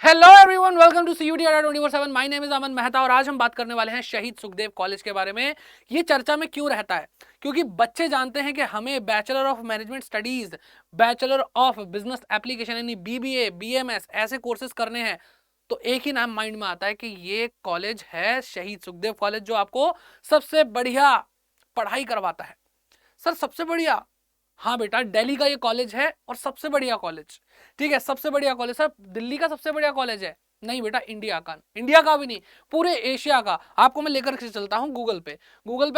Hello everyone, welcome to CUET Adda 24/7। My name is Aman Mehta और आज हम बात करने वाले हैं शहीद सुखदेव कॉलेज के बारे में। ये चर्चा में क्यों रहता है? क्योंकि बच्चे जानते हैं कि हमें bachelor of management studies, bachelor of business application यानी बीबीए, बीएमएस ऐसे कोर्सेज करने हैं। तो एक ही नाम माइंड में आता है कि ये कॉलेज है शहीद सुखदेव कॉलेज, जो आपको सबसे बढ़िया पढ़ाई करवाता है। सर सबसे बढ़िया? हाँ बेटा, दिल्ली का ये कॉलेज है और सबसे बढ़िया कॉलेज। ठीक है, सबसे बढ़िया कॉलेज। सर दिल्ली का सबसे बढ़िया कॉलेज है? नहीं बेटा, इंडिया का भी नहीं, पूरे एशिया का। आपको मैं लेकर के चलता हूं गूगल पे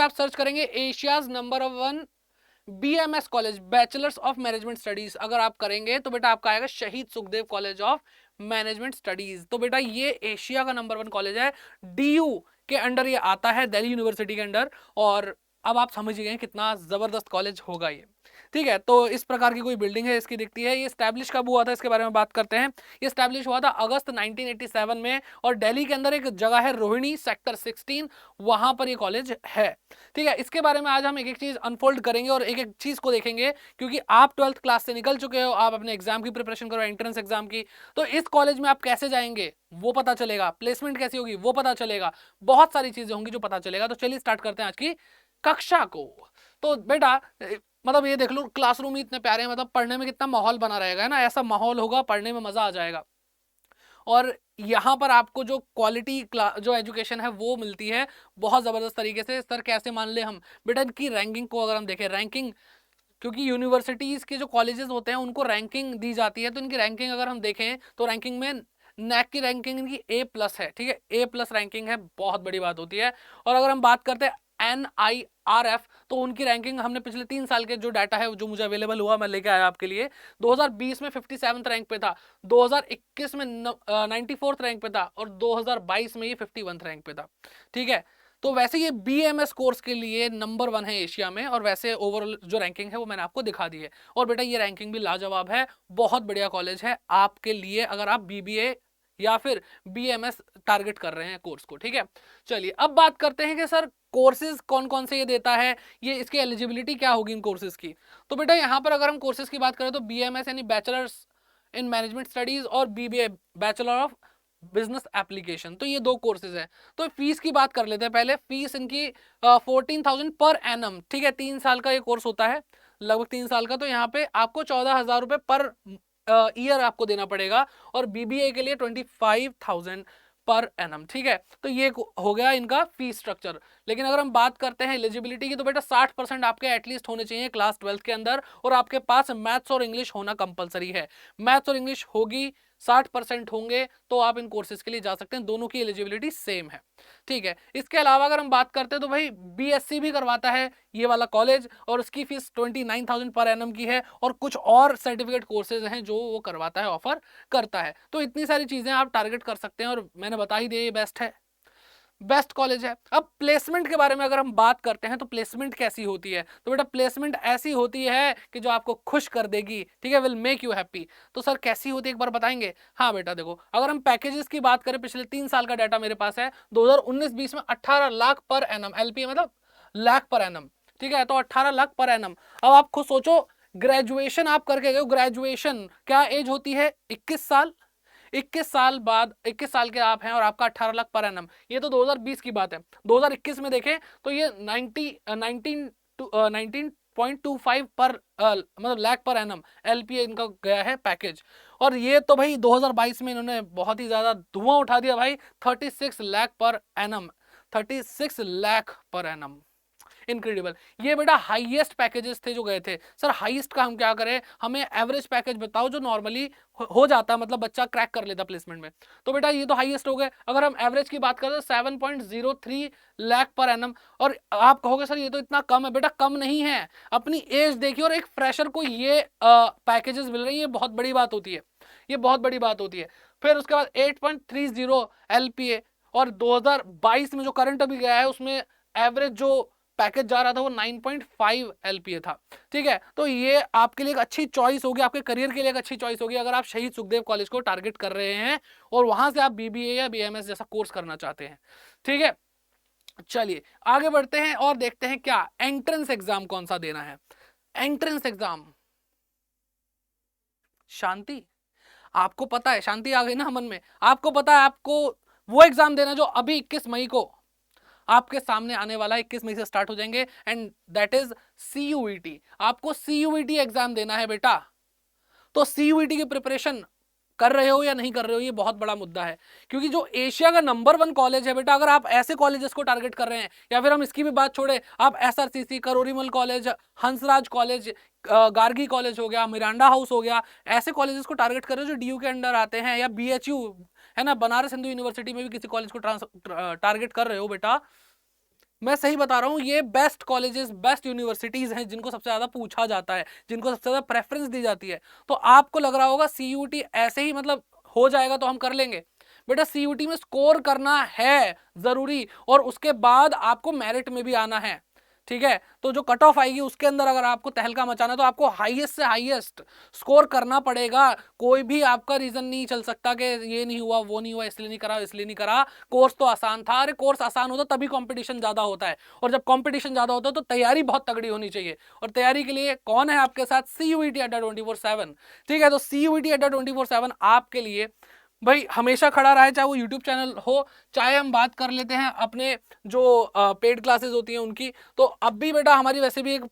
आप सर्च करेंगे Asia's number 1 BMS college, bachelors of management studies अगर आप करेंगे तो बेटा आपका आएगा शहीद Sukhdev college of management studies. तो बेटा ये एशिया का नंबर 1 कॉलेज है, डीयू के अंडर ये आता है, दिल्ली यूनिवर्सिटी के अंडर। और अब आप समझ गए कितना जबरदस्त कॉलेज होगा ये। ठीक है, तो इस प्रकार की कोई बिल्डिंग है इसकी दिखती है। ये स्टैब्लिश कब हुआ था इसके बारे में बात करते हैं। ये स्टैब्लिश हुआ था अगस्त 1987 में और दिल्ली के अंदर एक जगह है रोहिणी, सेक्टर 16, वहां पर ये कॉलेज है। ठीक है, इसके बारे में आज हम एक एक चीज अनफोल्ड करेंगे और एक एक चीज को देखेंगे, क्योंकि आप 12th क्लास से निकल चुके हो, आप अपने एग्जाम की प्रिपरेशन करो, एंट्रेंस एग्जाम की। तो इस कॉलेज में आप कैसे जाएंगे वो पता चलेगा, प्लेसमेंट कैसी होगी वो पता चलेगा, बहुत सारी चीजें होंगी जो पता चलेगा। तो चलिए स्टार्ट करते हैं आज की कक्षा को। तो बेटा मतलब ये देख लो, क्लासरूम ही इतने प्यारे हैं, मतलब पढ़ने में कितना माहौल बना रहेगा, है ना? ऐसा माहौल होगा, पढ़ने में मजा आ जाएगा। और यहाँ पर आपको जो क्वालिटी जो एजुकेशन है वो मिलती है बहुत जबरदस्त तरीके से। सर कैसे मान ले हम? बेटा इनकी रैंकिंग को अगर हम देखें, रैंकिंग, क्योंकि यूनिवर्सिटीज के जो कॉलेजेस होते हैं उनको रैंकिंग दी जाती है, तो इनकी रैंकिंग अगर हम देखें तो रैंकिंग में नैक की रैंकिंग इनकी A+ है। ठीक है, A+ रैंकिंग है, बहुत बड़ी बात होती है। और अगर हम बात करते हैं NIRF, तो उनकी रैंकिंग हमने पिछले 3 साल के जो डाटा है जो मुझे अवेलेबल हुआ मैं लेके आया आपके लिए। 2020 में 57th रैंक पे था, 2021 में 94th रैंक पे था और 2022 में ये 51th रैंक पे था। ठीक है, तो वैसे ये BMS कोर्स के लिए नंबर 1 है एशिया में, और वैसे ओवरऑल जो रैंकिंग है वो मैंने आपको दिखा दी है। और बेटा ये रैंकिंग भी लाजवाब है, बहुत बढ़िया कॉलेज है आपके लिए अगर आप BBA या फिर BMS टारगेट कर रहे हैं कोर्स को। ठीक है, चलिए अब बात करते हैं कि सर कोर्सेज कौन कौन से ये देता है, ये इसकी एलिजिबिलिटी क्या होगी इन कोर्सेज की। तो बेटा यहाँ पर अगर हम कोर्सेज की बात करें तो BMS यानी बैचलर्स इन मैनेजमेंट स्टडीज और BBA bachelor of business application, तो ये 2 कोर्सेज है। तो फीस की बात कर लेते हैं पहले। फीस इनकी 14,000 पर एनम। ठीक है, 3 साल का ये कोर्स होता है, लगभग 3 साल का। तो यहाँ पे आपको 14,000 रुपए पर ईयर आपको देना पड़ेगा, और BBA के लिए 25,000 पर एनम। ठीक है, तो ये हो गया इनका फीस स्ट्रक्चर। लेकिन अगर हम बात करते हैं एलिजिबिलिटी की, तो बेटा 60% आपके एटलीस्ट होने चाहिए क्लास 12th के अंदर, और आपके पास मैथ्स और इंग्लिश होना कंपलसरी है। मैथ्स और इंग्लिश होगी, 60% होंगे तो आप इन कोर्सेज के लिए जा सकते हैं, दोनों की एलिजिबिलिटी सेम है। ठीक है, इसके अलावा अगर हम बात करते हैं तो भाई BSc भी करवाता है ये वाला कॉलेज, और उसकी फीस 29,000 पर एनम की है, और कुछ और सर्टिफिकेट कोर्सेज हैं जो वो करवाता है, ऑफर करता है। तो इतनी सारी चीजें आप टारगेट कर सकते हैं, और मैंने बता ही दिया ये बेस्ट है, बेस्ट कॉलेज है। अब प्लेसमेंट के बारे में अगर हम बात करते हैं तो प्लेसमेंट कैसी होती है, तो बेटा प्लेसमेंट ऐसी होती है कि जो आपको खुश कर देगी। ठीक है, विल मेक यू हैप्पी। तो सर कैसी होती है एक बार बताएंगे? हाँ बेटा देखो, अगर हम पैकेजेस की बात करें, पिछले 3 साल का डाटा मेरे पास है, 2019-20 में 18 लाख पर एनम, LPA मतलब लाख पर एनम। ठीक है, तो 18 लाख पर एनम। अब आप खुद सोचो, ग्रेजुएशन आप करके गए, ग्रेजुएशन क्या एज होती है? 21 साल। 21 साल बाद, 21 साल के आप हैं और आपका 18 लाख पर एनम। ये तो 2020 की बात है। 2021 में देखें तो ये 19.25 पर मतलब लाख पर एनम LPA इनका गया है पैकेज। और ये तो भाई 2022 में इन्होंने बहुत ही ज्यादा धुआं उठा दिया भाई, 36 lakh per annum, 36 lakh per annum, incredible. ये बेटा हाईएस्ट पैकेजेस थे जो गए थे। सर हाईएस्ट का हम क्या करें, हमें एवरेज पैकेज बताओ जो नॉर्मली हो जाता, मतलब बच्चा क्रैक कर लेता प्लेसमेंट में। तो बेटा ये तो हाईएस्ट हो गए। अगर हम एवरेज की बात करें तो 7.03 लाख पर एनम। और आप कहोगे सर ये तो इतना कम है, बेटा कम नहीं है, अपनी एज देखिए, और एक फ्रेशर को ये पैकेजेस मिल रही है, ये बहुत बड़ी बात होती है, ये बहुत बड़ी बात होती है। फिर उसके बाद 8.30 LPA, और 2022 में जो करंट अभी गया है उसमें एवरेज जो पैकेज जा रहा था वो 9.5 LPA था। ठीक है, तो ये आपके लिए एक अच्छी चॉइस होगी, आपके करियर के लिए एक अच्छी चॉइस होगी अगर आप शहीद सुखदेव कॉलेज को टारगेट कर रहे हैं और वहां से आप BBA या BMS जैसा कोर्स करना चाहते हैं। ठीक है, चलिए आगे बढ़ते हैं और देखते हैं क्या एंट्रेंस एग्जाम कौन सा देना है। एंट्रेंस एग्जाम, शांति, आपको पता है, शांति आ गई ना मन में, आपको पता है आपको वो एग्जाम देना जो अभी 21 मई को आपके सामने आने वाला है, 21 मई से स्टार्ट हो जाएंगे, एंड दैट इज सीयूईटी। आपको सीयूईटी एग्जाम देना है बेटा। तो सीयूईटी की प्रिपरेशन कर रहे हो या नहीं कर रहे हो, ये बहुत बड़ा मुद्दा है, क्योंकि जो एशिया का नंबर 1 कॉलेज है बेटा, अगर आप ऐसे कॉलेजेस को टारगेट कर रहे हैं, या फिर हम इसकी भी बात छोड़े, आप SRCC, Kirorimal college, Hansraj college, Gargi college हो गया, मिरांडा हाउस हो गया, ऐसे कॉलेजेस को टारगेट कर रहे हो जो डीयू के अंडर आते हैं, या बीएचयू है ना, बनारस हिंदू यूनिवर्सिटी में भी किसी कॉलेज को टारगेट कर रहे हो बेटा, मैं सही बता रहा हूं, ये बेस्ट कॉलेजेस, बेस्ट यूनिवर्सिटीज हैं जिनको सबसे ज्यादा पूछा जाता है, जिनको सबसे ज्यादा प्रेफरेंस दी जाती है। तो आपको लग रहा होगा सीयूटी ऐसे ही मतलब हो जाएगा तो हम कर लेंगे, बेटा सीयूटी में स्कोर करना है जरूरी, और उसके बाद आपको मेरिट में भी आना है, ठीक है। तो जो कट ऑफ आएगी उसके अंदर अगर आपको तहलका मचाना है तो आपको हाईएस्ट से हाईएस्ट स्कोर करना पड़ेगा। कोई भी आपका रीजन नहीं चल सकता कि ये नहीं हुआ, वो नहीं हुआ, इसलिए नहीं करा, इसलिए नहीं करा, कोर्स तो आसान था। अरे कोर्स आसान होता तभी कंपटीशन ज्यादा होता है, और जब कंपटीशन ज्यादा होता है तो तैयारी बहुत तगड़ी होनी चाहिए। और तैयारी के लिए कौन है आपके साथ? सीयूईटी अड्डा 24/7, ठीक है। तो सीयूईटी अड्डा 24/7 आपके लिए भाई हमेशा खड़ा रहा है, चाहे वो यूट्यूब चैनल हो, चाहे हम बात कर लेते हैं अपने जो पेड क्लासेस होती हैं उनकी। तो अब भी बेटा हमारी वैसे भी एक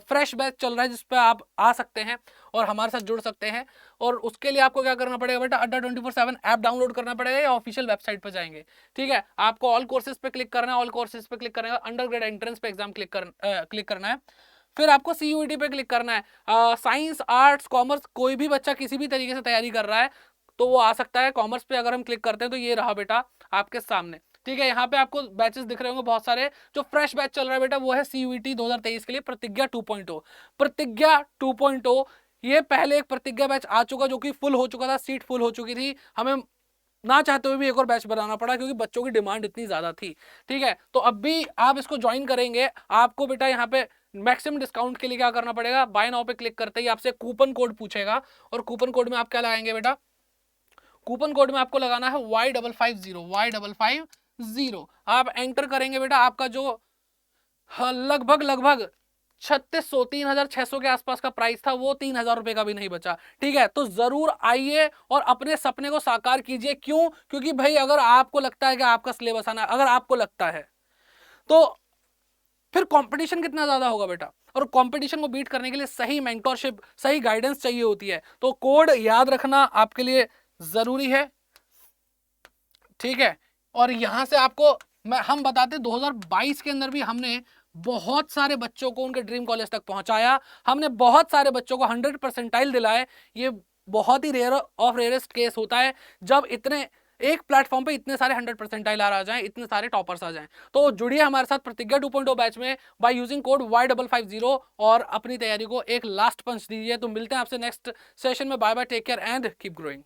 फ्रेश बैच चल रहा है जिस पे आप आ सकते हैं और हमारे साथ जुड़ सकते हैं। और उसके लिए आपको क्या करना पड़ेगा बेटा? अड्डा 24/7 ऐप डाउनलोड करना पड़ेगा, या ऑफिशियल वेबसाइट पर जाएंगे, ठीक है। आपको ऑल कोर्सेज पे क्लिक करना है, ऑल कोर्सेज पे क्लिक करने का अंडर ग्रेड एंट्रेंस पे एग्जाम क्लिक करना है, फिर आपको सीयूईटी पे क्लिक करना है। साइंस, आर्ट्स, कॉमर्स, कोई भी बच्चा किसी भी तरीके से तैयारी कर रहा है तो वो आ सकता है। कॉमर्स पे अगर हम क्लिक करते हैं तो ये रहा बेटा आपके सामने, ठीक है। यहाँ पे आपको बैचेस दिख रहे होंगे बहुत सारे। जो फ्रेश बैच चल रहा है बेटा वो है सीयूईटी 2023 के लिए प्रतिज्ञा 2.0। प्रतिज्ञा 2.0, ये पहले एक प्रतिज्ञा बैच आ चुका जो कि फुल हो चुका था, सीट फुल हो चुकी थी, हमें ना चाहते हुए भी एक और बैच बनाना पड़ा क्योंकि बच्चों की डिमांड इतनी ज्यादा थी, ठीक है। तो अब भी आप इसको ज्वाइन करेंगे, आपको बेटा यहाँ पे मैक्सिमम डिस्काउंट के लिए क्या करना पड़ेगा? बाय नाउ पे क्लिक करते ही आपसे कूपन कोड पूछेगा, और कूपन कोड में आप क्या लगाएंगे बेटा? कूपन कोड में आपको लगाना है Y550 आप एंटर करेंगे बेटा। आपका जो लगभग 3600 3600 के आसपास का प्राइस था वो 3000 रुपए का भी नहीं बचा, ठीक है। तो जरूर आइए और अपने सपने को साकार कीजिए। क्यों? क्योंकि भाई अगर आपको लगता है कि आपका सिलेबस आना, अगर आपको लगता है तो फिर कंपटीशन कितना ज्यादा होगा बेटा। और कंपटीशन को बीट करने के लिए सही मेंटरशिप, सही गाइडेंस चाहिए होती है। तो कोड याद रखना आपके लिए जरूरी है, ठीक है। और यहां से आपको हम बताते 2022 के अंदर भी हमने बहुत सारे बच्चों को उनके ड्रीम कॉलेज तक पहुंचाया, हमने बहुत सारे बच्चों को 100% दिलाए। ये बहुत ही रेयर ऑफ रेयरेस्ट केस होता है जब इतने एक प्लेटफॉर्म पे इतने सारे 100% आ जाएं, इतने सारे टॉपर्स आ जाएं। तो जुड़िए हमारे साथ प्रतिज्ञा 2.0 बैच में बाय यूजिंग कोड Y550 और अपनी तैयारी को एक लास्ट पंच दीजिए। तो मिलते हैं आपसे नेक्स्ट सेशन में। Bye bye, take care and keep growing.